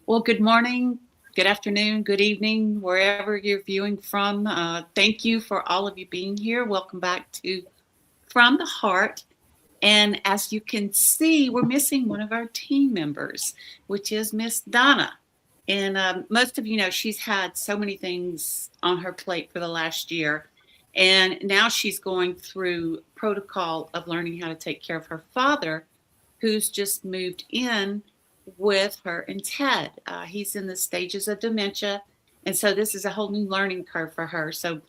Well, good morning, good afternoon, good evening, wherever you're viewing from. Thank you for all of you being here. Welcome back to From the Heart. And as you can see, we're missing one of our team members, which is Miss Donna. And most of you know she's had so many things on her plate for the last year. And now she's going through protocol of learning how to take care of her father, who's just moved in with her and Ted. He's in the stages of dementia. And so this is a whole new learning curve for her. So,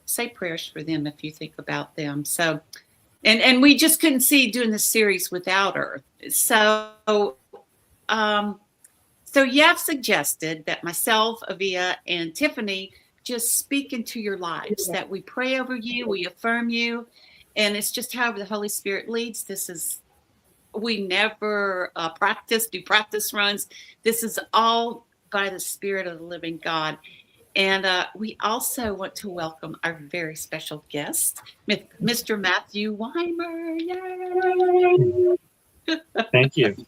say prayers for them if you think about them. So, and we just couldn't see doing this series without her. Um, so Yev suggested that myself, Avia, and Tiffany just speak into your lives, that we pray over you, we affirm you, and it's just however the Holy Spirit leads. We never do practice runs. This is all by the Spirit of the living God. And we also want to welcome our very special guest, Mr. Matthew Weimer. Yay! Thank you.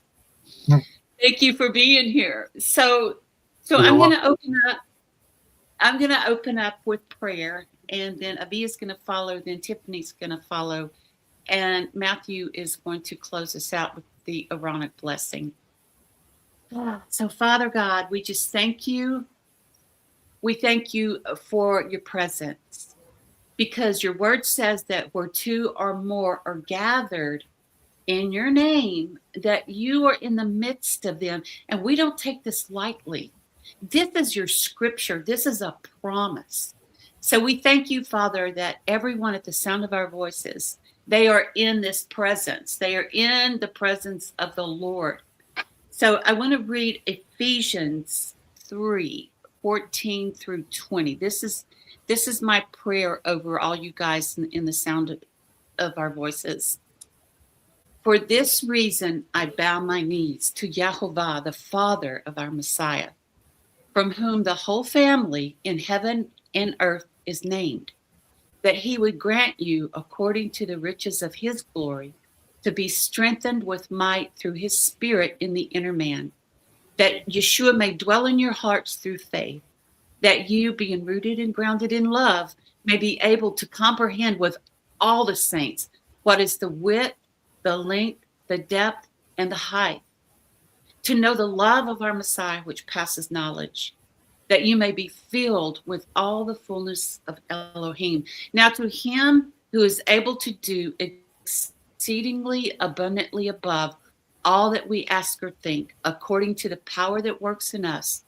Thank you for being here. So I'm going to open up. I'm going to open up with prayer, and then Avia's going to follow. Then Tiffany's going to follow, and Matthew is going to close us out with the Aaronic blessing. So, Father God, we just thank you. We thank you for your presence, because your word says that where two or more are gathered in your name, that you are in the midst of them. And we don't take this lightly. This is your scripture. This is a promise. So we thank you, Father, that everyone at the sound of our voices, they are in this presence. They are in the presence of the Lord. So I want to read Ephesians 3:14 through 20. This is my prayer over all you guys in the sound of our voices. For this reason, I bow my knees to Yahovah, the Father of our Messiah, from whom the whole family in heaven and earth is named, that he would grant you, according to the riches of his glory, to be strengthened with might through his Spirit in the inner man, that Yeshua may dwell in your hearts through faith, that you, being rooted and grounded in love, may be able to comprehend with all the saints what is the width, the length, the depth, and the height, to know the love of our Messiah, which passes knowledge, that you may be filled with all the fullness of Elohim. Now to him who is able to do exceedingly abundantly above all that we ask or think, according to the power that works in us,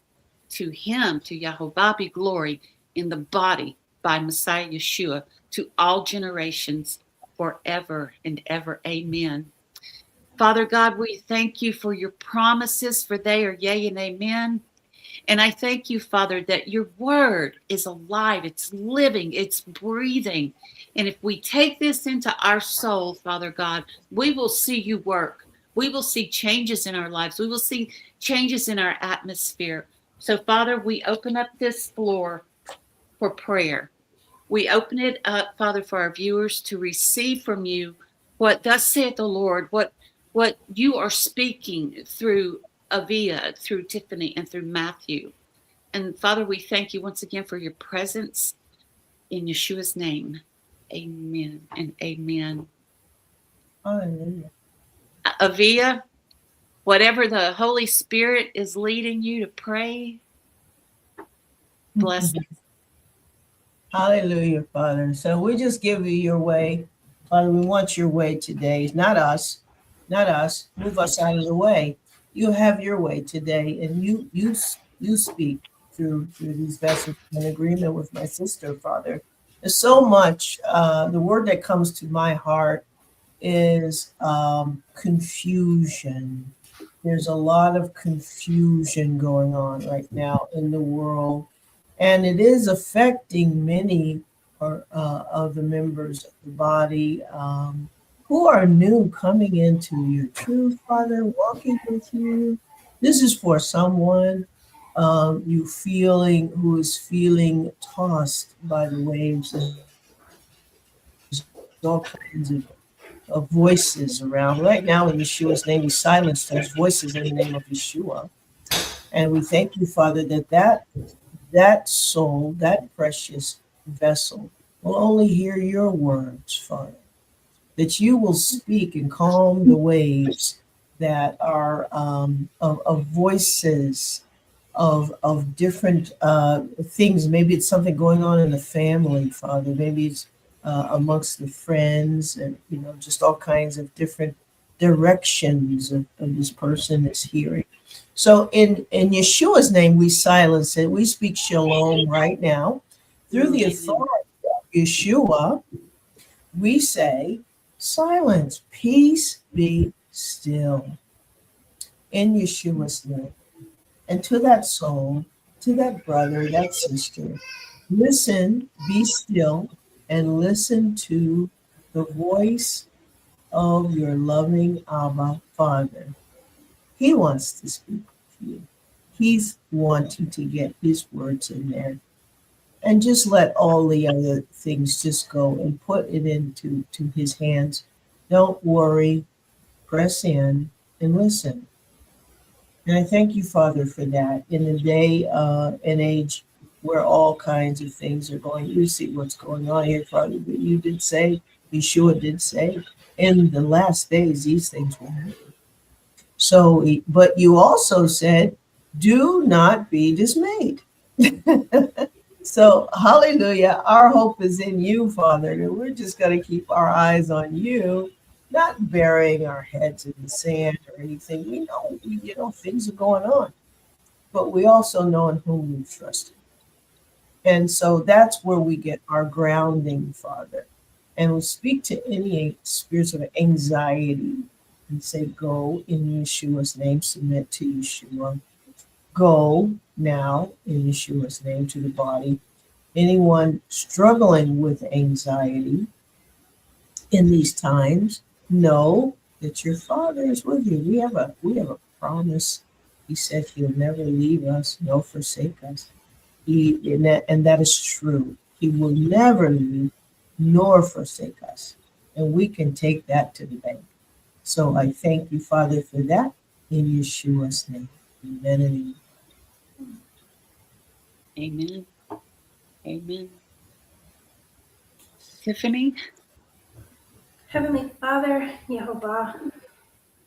to him, to Yahovah, be glory in the body by Messiah Yeshua, to all generations, forever and ever. Amen. Father God, we thank you for your promises, for they are yea and amen. And I thank you, Father, that your word is alive, it's living, it's breathing. And if we take this into our soul, Father God, we will see you work. We will see changes in our lives. We will see changes in our atmosphere. So, Father, we open up this floor for prayer. We open it up, Father, for our viewers to receive from you what thus saith the Lord, what you are speaking through Avia, through Tiffany, and through Matthew. And Father, we thank you once again for your presence in Yeshua's name. Amen and amen. Hallelujah. Avia, whatever the Holy Spirit is leading you to pray, bless us. Hallelujah, Father. So we just give you your way. Father, we want your way today. Not us. Move us out of the way. You have your way today, and you speak through these vessels in agreement with my sister, Father. There's so much. The word that comes to my heart is confusion. There's a lot of confusion going on right now in the world. And it is affecting many of the members of the body who are new, coming into your truth, Father, walking with you. This is for someone who is feeling tossed by the waves. There's all kinds of voices around. Right now, in Yeshua's name, we silence those voices in the name of Yeshua. And we thank you, Father, that soul, that precious vessel, will only hear your words, Father, that you will speak and calm the waves that are of voices of different things. Maybe it's something going on in the family, Father. Maybe it's amongst the friends, and just all kinds of different directions of this person is hearing. So in Yeshua's name, we silence it. We speak shalom right now through the Amen. authority of Yeshua. We say, silence, peace, be still in Yeshua's name. And to that soul, to that brother, that sister, listen, be still, and listen to the voice of your loving Abba Father. He wants to speak with you. He's wanting to get his words in there. And just let all the other things just go and put it into his hands. Don't worry, press in and listen. And I thank you, Father, for that. In the day and age where all kinds of things are going, you see what's going on here, Father. But you did say, Yeshua did say, in the last days, these things will happen. So, but you also said, do not be dismayed. So, hallelujah. Our hope is in you, Father. And we're just going to keep our eyes on you, not burying our heads in the sand or anything. We know, things are going on, but we also know in whom we trust. And so that's where we get our grounding, Father. And we speak to any spirits of anxiety and say, go in Yeshua's name, submit to Yeshua. Go now in Yeshua's name to the body. Anyone struggling with anxiety in these times, know that your Father is with you. We have a promise. He said he'll never leave us, nor forsake us. And that is true. He will never leave nor forsake us. And we can take that to the bank. So I thank you, Father, for that in Yeshua's name. Amen and Amen. Amen. Tiffany? Heavenly Father, Yehovah,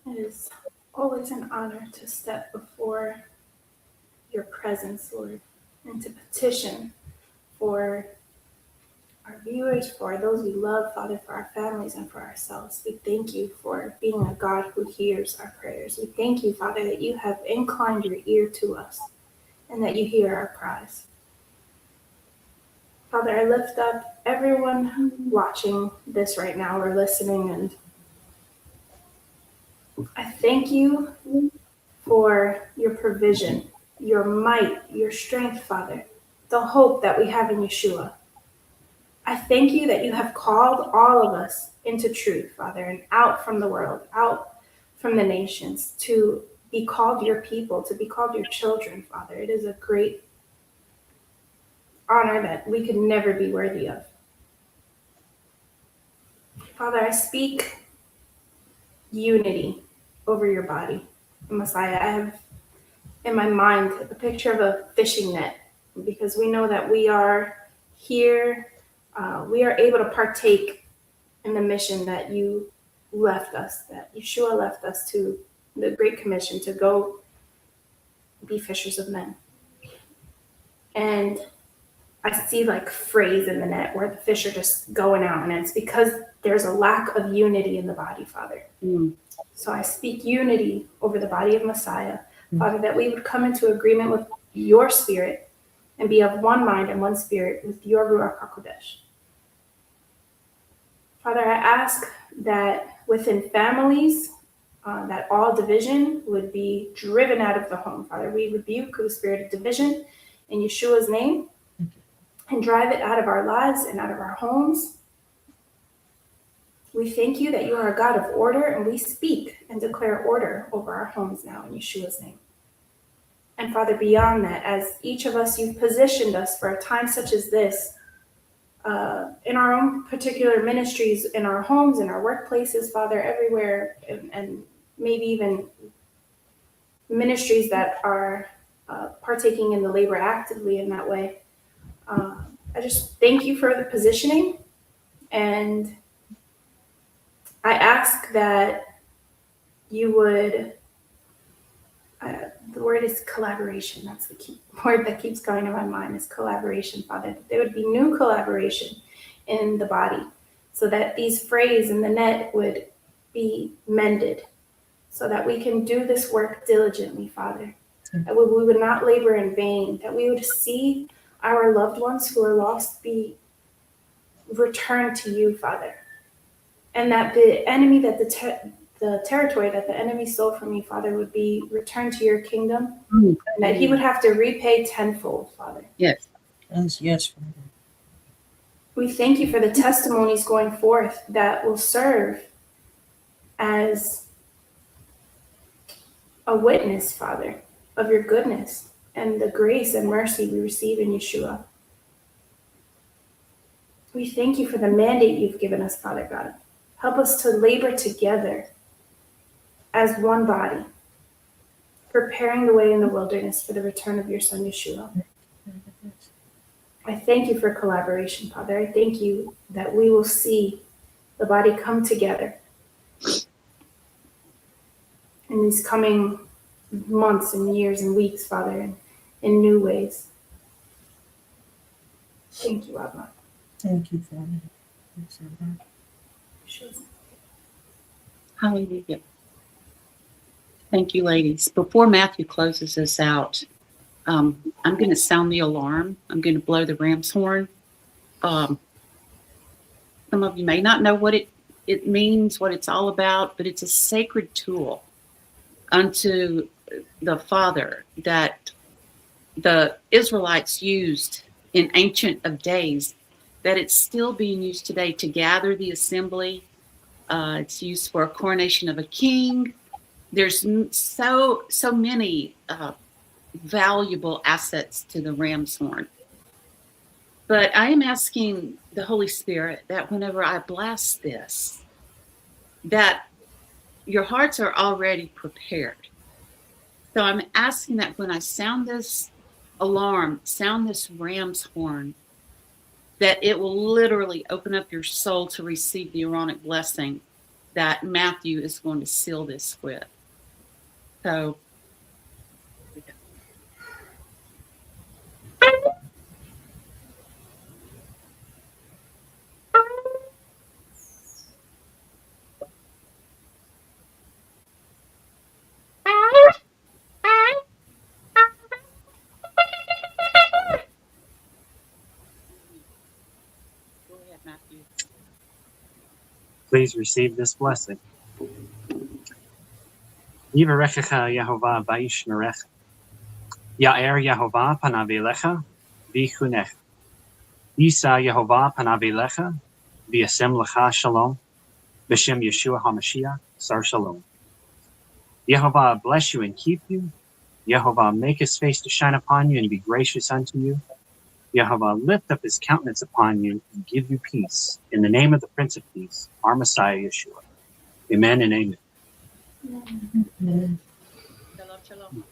it is always an honor to step before your presence, Lord, and to petition for our viewers, for those we love, Father, for our families and for ourselves. We thank you for being a God who hears our prayers. We thank you, Father, that you have inclined your ear to us and that you hear our cries. Father, I lift up everyone watching this right now or listening, and I thank you for your provision, your might, your strength, Father, the hope that we have in Yeshua. I thank you that you have called all of us into truth, Father, and out from the world, out from the nations, to be called your people, to be called your children, Father. It is a great honor that we could never be worthy of. Father, I speak unity over your body. Messiah, I have in my mind a picture of a fishing net, because we know that we are here, we are able to partake in the mission that you left us, that Yeshua left us to, the Great Commission to go be fishers of men. And I see like frays in the net where the fish are just going out, and it's because there's a lack of unity in the body, Father. So I speak unity over the body of Messiah, Father, that we would come into agreement with your spirit and be of one mind and one spirit with your Ruach HaKodesh. Father, I ask that within families, that all division would be driven out of the home. Father, we rebuke the spirit of division in Yeshua's name and drive it out of our lives and out of our homes. We thank you that you are a God of order, and we speak and declare order over our homes now in Yeshua's name. And Father, beyond that, as each of us, you've positioned us for a time such as this, in our own particular ministries, in our homes, in our workplaces, Father, everywhere, and maybe even ministries that are partaking in the labor actively in that way. I just thank you for the positioning, and I ask that you would, the word is collaboration. That's the key word that keeps going to my mind, is collaboration, Father. That there would be new collaboration in the body so that these frays in the net would be mended so that we can do this work diligently, Father. That we would not labor in vain, that we would see our loved ones who are lost be returned to you, Father. And that the enemy, that the territory that the enemy stole from me, Father, would be returned to your kingdom, and that he would have to repay tenfold, Father. Yes. Yes. We thank you for the testimonies going forth that will serve as a witness, Father, of your goodness and the grace and mercy we receive in Yeshua. We thank you for the mandate you've given us, Father God. Help us to labor together as one body, preparing the way in the wilderness for the return of your Son, Yeshua. I thank you for collaboration, Father. I thank you that we will see the body come together in these coming months and years and weeks, Father, in new ways. Thank you, Abba. Thank you, Father. Hallelujah. Thank you, ladies. Before Matthew closes us out, I'm going to sound the alarm. I'm going to blow the ram's horn. Some of you may not know what it means, what it's all about, but it's a sacred tool unto the Father that the Israelites used in Ancient of Days, that it's still being used today to gather the assembly. It's used for a coronation of a king. There's so many valuable assets to the ram's horn. But I am asking the Holy Spirit that whenever I blast this, that your hearts are already prepared. So I'm asking that when I sound this alarm, sound this ram's horn, that it will literally open up your soul to receive the Aaronic blessing that Matthew is going to seal this with. So go ahead, Matthew. Please receive this blessing. Yivarechecha Yehovah vayishmerecha. Ya'er Yehovah panav elecha v'yichunecha. Yisa Yehovah panav elecha v'yasem lecha shalom. B'shem Yeshua HaMashiach, Sar Shalom. Yehovah bless you and keep you. Yehovah make his face to shine upon you and be gracious unto you. Yehovah lift up his countenance upon you and give you peace. In the name of the Prince of Peace, our Messiah Yeshua. Amen and amen. Amen. Shalom, shalom.